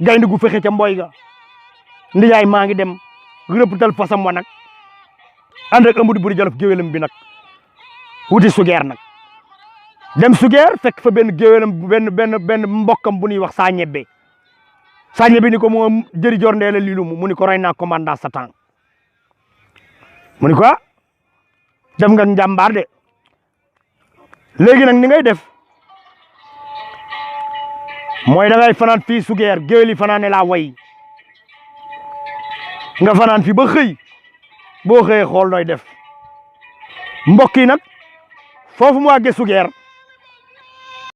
gaynde gu fexe ca mboy ga ndiyaay maa ngi dem rëppatal fasam wa nag ànd ak Amadou Buri Jolof géwélam bi nag wuti sugeer nag dem sugeer fekk fa benn géwélam benn mbokkam bu ñuy wax saa ñebbe ni ko moom jëri jor ndeela lilu mu ni ko roy naa commandant Satan mu ni ko def nga njàmbaar de léegi nag ni ngay def mooy da ngay fanaan fii sugeer géwél yi fanaane laa way nga fanaan fi ba xëy boo xëyee xool nooy def mbokk yi nag foofu mu àggee sugeer